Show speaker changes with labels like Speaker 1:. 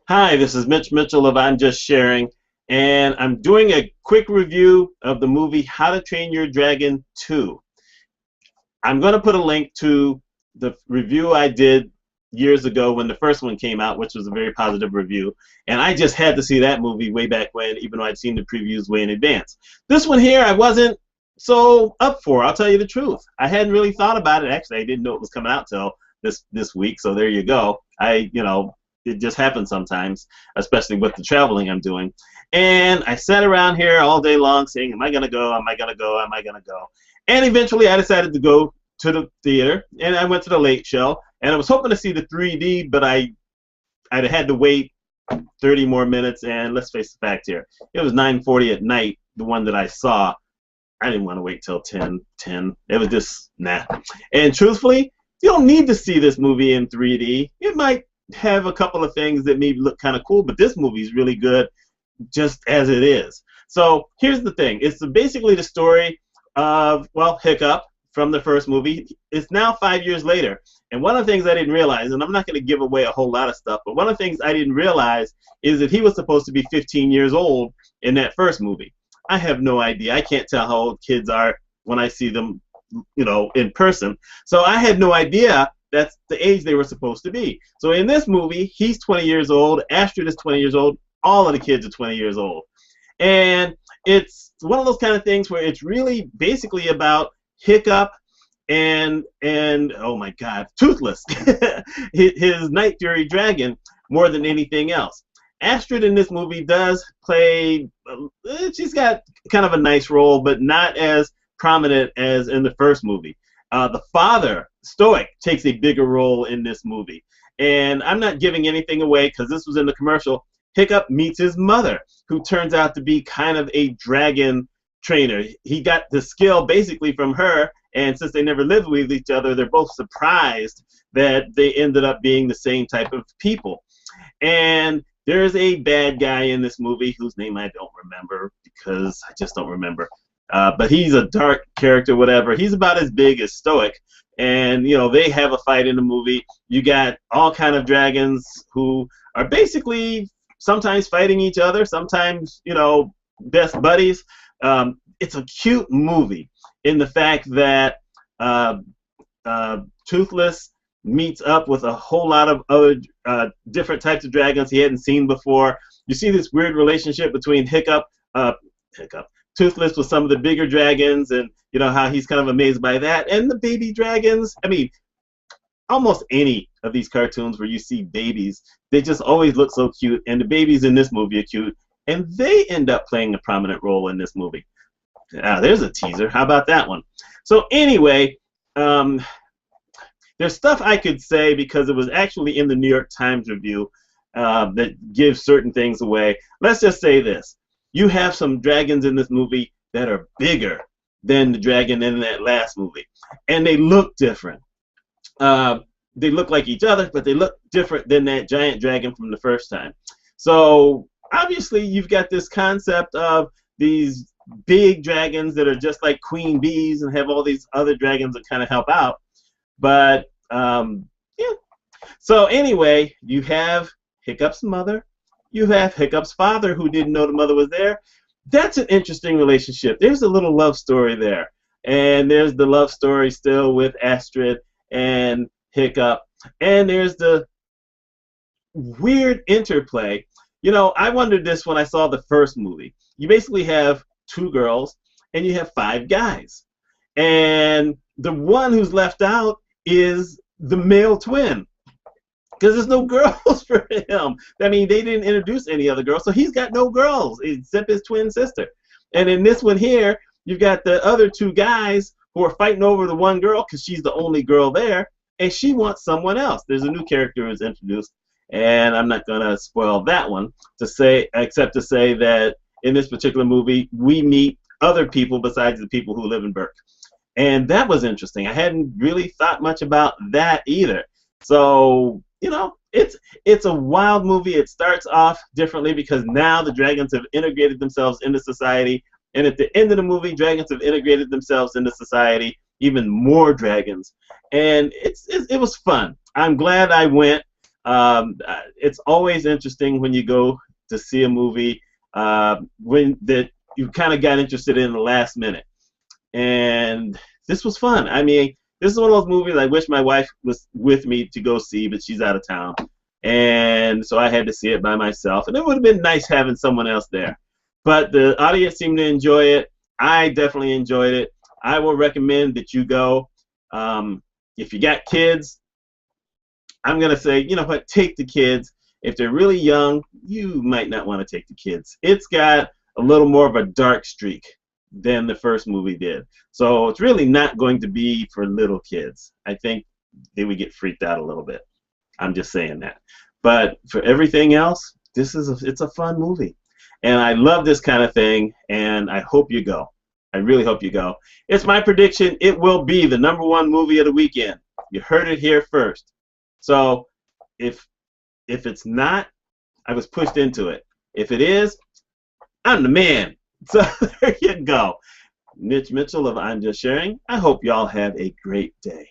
Speaker 1: Hi, this is Mitch Mitchell of I'm Just Sharing, and I'm doing a quick review of the movie How to Train Your Dragon 2. I'm going to put a link to the review I did years ago when the first one came out, which was a very positive review, and I just had to see that movie way back when, even though I'd seen the previews way in advance. This one here, I wasn't so up for, I'll tell you the truth. I hadn't really thought about it. Actually, I didn't know it was coming out till this week, so there you go. It just happens sometimes, especially with the traveling I'm doing. And I sat around here all day long saying, am I going to go? Am I going to go? Am I going to go? And eventually I decided to go to the theater, and I went to the late show, and I was hoping to see the 3D, but I had to wait 30 more minutes, and let's face the fact here. It was 9:40 at night, the one that I saw. I didn't want to wait till 10. It was just, nah. And truthfully, you don't need to see this movie in 3D. It might have a couple of things that maybe look kind of cool, but this movie is really good just as it is. So here's the thing. It's basically the story of, well, Hiccup from the first movie. It's now 5 years later. And one of the things I didn't realize, and I'm not going to give away a whole lot of stuff, but one of the things I didn't realize is that he was supposed to be 15 years old in that first movie. I have no idea. I can't tell how old kids are when I see them, in person. So I had no idea that's the age they were supposed to be. So in this movie, he's 20 years old, Astrid is 20 years old, all of the kids are 20 years old. And it's one of those kind of things where it's really basically about Hiccup and oh my God, Toothless, his Night Fury dragon, more than anything else. Astrid in this movie does play, she's got kind of a nice role, but not as prominent as in the first movie. The father, Stoic, takes a bigger role in this movie. And I'm not giving anything away because this was in the commercial. Hiccup meets his mother, who turns out to be kind of a dragon trainer. He got the skill basically from her, and since they never lived with each other, they're both surprised that they ended up being the same type of people. And there's a bad guy in this movie whose name I don't remember because I just don't remember. But he's a dark character, whatever. He's about as big as Stoic. And, they have a fight in the movie. You got all kind of dragons who are basically sometimes fighting each other, sometimes, best buddies. It's a cute movie in the fact that Toothless meets up with a whole lot of other different types of dragons he hadn't seen before. You see this weird relationship between Toothless with some of the bigger dragons, and how he's kind of amazed by that. And the baby dragons, I mean, almost any of these cartoons where you see babies, they just always look so cute, and the babies in this movie are cute, and they end up playing a prominent role in this movie. There's a teaser. How about that one? So anyway, there's stuff I could say because it was actually in the New York Times review that gives certain things away. Let's just say this. You have some dragons in this movie that are bigger than the dragon in that last movie. And they look different. They look like each other, but they look different than that giant dragon from the first time. So obviously you've got this concept of these big dragons that are just like queen bees and have all these other dragons that kind of help out. But, yeah. So anyway, you have Hiccup's mother. You have Hiccup's father, who didn't know the mother was there. That's an interesting relationship. There's a little love story there. And there's the love story still with Astrid and Hiccup. And there's the weird interplay. I wondered this when I saw the first movie. You basically have 2 girls, and you have 5 guys. And the one who's left out is the male twin, because there's no girls for him. I mean, they didn't introduce any other girls, so he's got no girls except his twin sister. And in this one here, you've got the other 2 guys who are fighting over the one girl because she's the only girl there, and she wants someone else. There's a new character who's introduced, and I'm not going to spoil that one except to say that in this particular movie, we meet other people besides the people who live in Burke. And that was interesting. I hadn't really thought much about that either. So, it's a wild movie. It starts off differently because now the dragons have integrated themselves into society. And at the end of the movie, dragons have integrated themselves into society, even more dragons. And it was fun. I'm glad I went. It's always interesting when you go to see a movie when that you kind of got interested in the last minute. And this was fun. I mean, this is one of those movies I wish my wife was with me to go see, but she's out of town. And so I had to see it by myself. And it would have been nice having someone else there. But the audience seemed to enjoy it. I definitely enjoyed it. I will recommend that you go. If you got kids, I'm going to say, you know what, take the kids. If they're really young, you might not want to take the kids. It's got a little more of a dark streak than the first movie did. So it's really not going to be for little kids. I think they would get freaked out a little bit. I'm just saying that. But for everything else, it's a fun movie. And I love this kind of thing, and I hope you go. I really hope you go. It's my prediction. It will be the #1 movie of the weekend. You heard it here first. So if it's not, I was pushed into it. If it is, I'm the man. So there you go. Mitch Mitchell of I'm Just Sharing. I hope y'all have a great day.